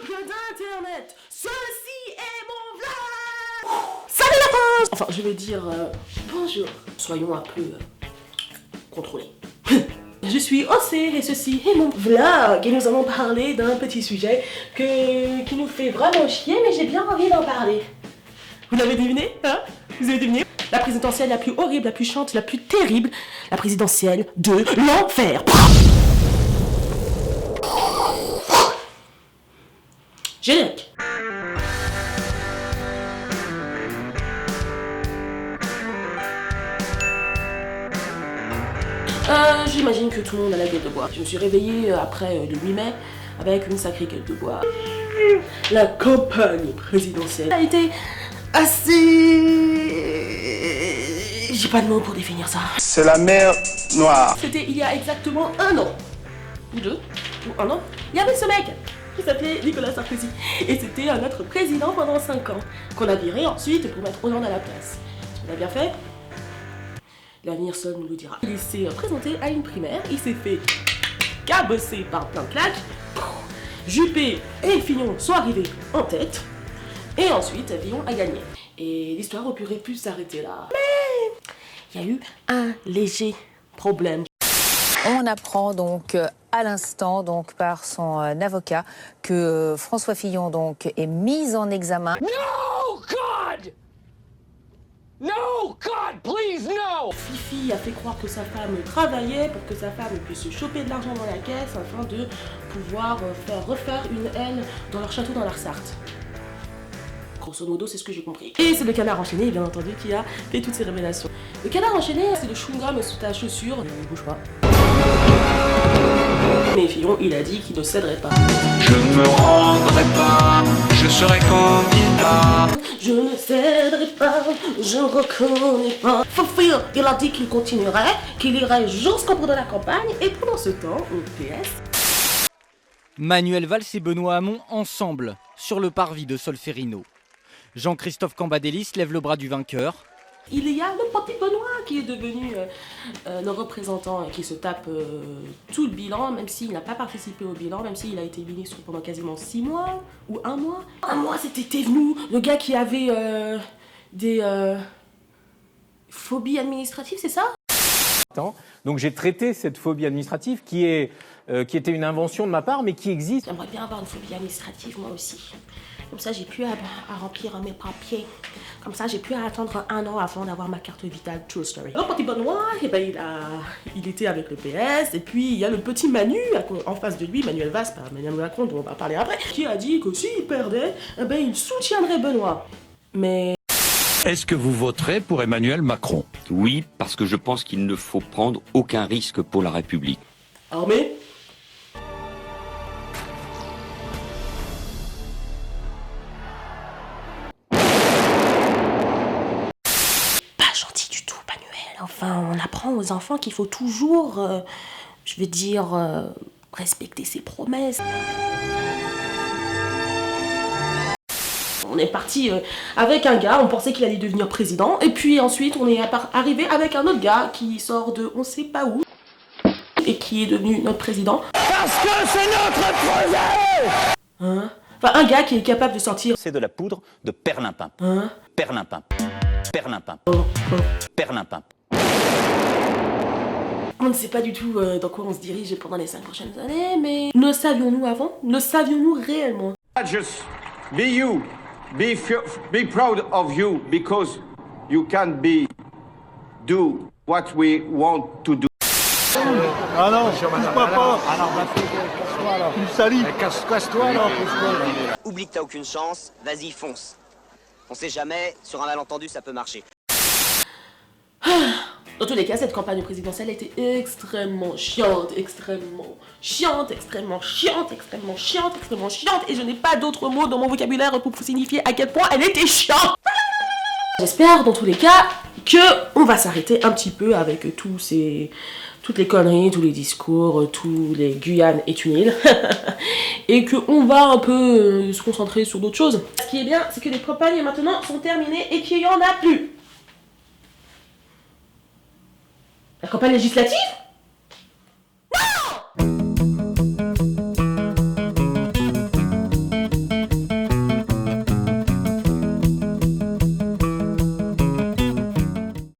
peuple d'internet, ceci est mon vlog. Salut la France. Enfin, je vais dire bonjour. Soyons un peu contrôlés. Je suis OC et ceci est mon vlog et nous allons parler d'un petit sujet qui nous fait vraiment chier, mais j'ai bien envie d'en parler. Vous l'avez deviné, hein? Vous avez deviné? La présidentielle la plus horrible, la plus chiante, la plus terrible, la présidentielle de l'enfer. Générique. J'imagine que tout le monde a la gueule de bois. Je me suis réveillée après le 8 mai avec une sacrée gueule de bois. La campagne présidentielle a été assez... J'ai pas de mots pour définir ça. C'est la mer Noire. C'était il y a exactement 1 an. Ou 2. Ou 1 an. Il y avait ce mec qui s'appelait Nicolas Sarkozy. Et c'était notre président pendant 5 ans. Qu'on a viré ensuite pour mettre Hollande à la place. On a bien fait. L'avenir seul nous le dira. Il s'est présenté à une primaire, il s'est fait cabosser par plein de claques. Juppé et Fillon sont arrivés en tête. Et ensuite, Fillon a gagné. Et l'histoire aurait pu s'arrêter là. Mais il y a eu un léger problème. On apprend donc à l'instant, donc par son avocat, que François Fillon donc est mis en examen. No, God! No, God, please, no! Fifi a fait croire que sa femme travaillait pour que sa femme puisse choper de l'argent dans la caisse afin de pouvoir refaire une haine dans leur château dans la Sarthe. Grosso modo, c'est ce que j'ai compris. Et c'est le Canard Enchaîné, bien entendu, qui a fait toutes ces révélations. Le Canard Enchaîné, c'est le chewing-gum sous ta chaussure. Ne bouge pas. Mais Fillon, il a dit qu'il ne céderait pas. Je ne me rendrai pas, je serai candidat. Je ne céderai pas, je ne reconnais pas. Fillon, il a dit qu'il continuerait, qu'il irait jusqu'au bout de la campagne, et pendant ce temps, au PS... Manuel Valls et Benoît Hamon ensemble, sur le parvis de Solferino. Jean-Christophe Cambadélis lève le bras du vainqueur. Il y a le petit Benoît qui est devenu le représentant et qui se tape tout le bilan, même s'il n'a pas participé au bilan, même s'il a été ministre pendant quasiment 6 mois ou 1 mois. 1 mois, c'était Thévenoud, le gars qui avait des phobies administratives, c'est ça? Donc j'ai traité cette phobie administrative qui était une invention de ma part, mais qui existe. J'aimerais bien avoir une phobie administrative, moi aussi. Comme ça, j'ai plus à remplir mes papiers. Comme ça, j'ai plus à attendre 1 an avant d'avoir ma carte vitale. True story. Le petit Benoît, eh ben, il était avec le PS. Et puis, il y a le petit Manu en face de lui, Manuel Valls, pas Emmanuel Macron, dont on va parler après, qui a dit que s'il perdait, eh ben, il soutiendrait Benoît. Mais... Est-ce que vous voterez pour Emmanuel Macron? Oui, parce que je pense qu'il ne faut prendre aucun risque pour la République. Armée? Enfin, on apprend aux enfants qu'il faut toujours, je vais dire, respecter ses promesses. On est parti avec un gars, on pensait qu'il allait devenir président, et puis ensuite on est arrivé avec un autre gars qui sort de on sait pas où, et qui est devenu notre président. Parce que c'est notre projet! Hein? Enfin, un gars qui est capable de sortir... C'est de la poudre de perlimpin. Hein? Perlimpin. Perlimpin. Perlimpin. On ne sait pas du tout dans quoi on se dirige pendant les 5 prochaines années, mais le savions-nous avant? Le savions-nous réellement? Just be you. Be proud of you because you can do what we want to do. Ah non, touche-moi pas. Ah non, casse-toi là. Tu me salis. Casse-toi là. Oublie que t'as aucune chance, vas-y fonce. On sait jamais, sur un malentendu ça peut marcher. Dans tous les cas, cette campagne présidentielle a été extrêmement chiante, et je n'ai pas d'autres mots dans mon vocabulaire pour vous signifier à quel point elle était chiante. J'espère, dans tous les cas, que on va s'arrêter un petit peu avec toutes les conneries, tous les discours, tous les Guyane est une île, et qu'on va un peu se concentrer sur d'autres choses. Ce qui est bien, c'est que les campagnes maintenant sont terminées et qu'il n'y en a plus. La campagne législative?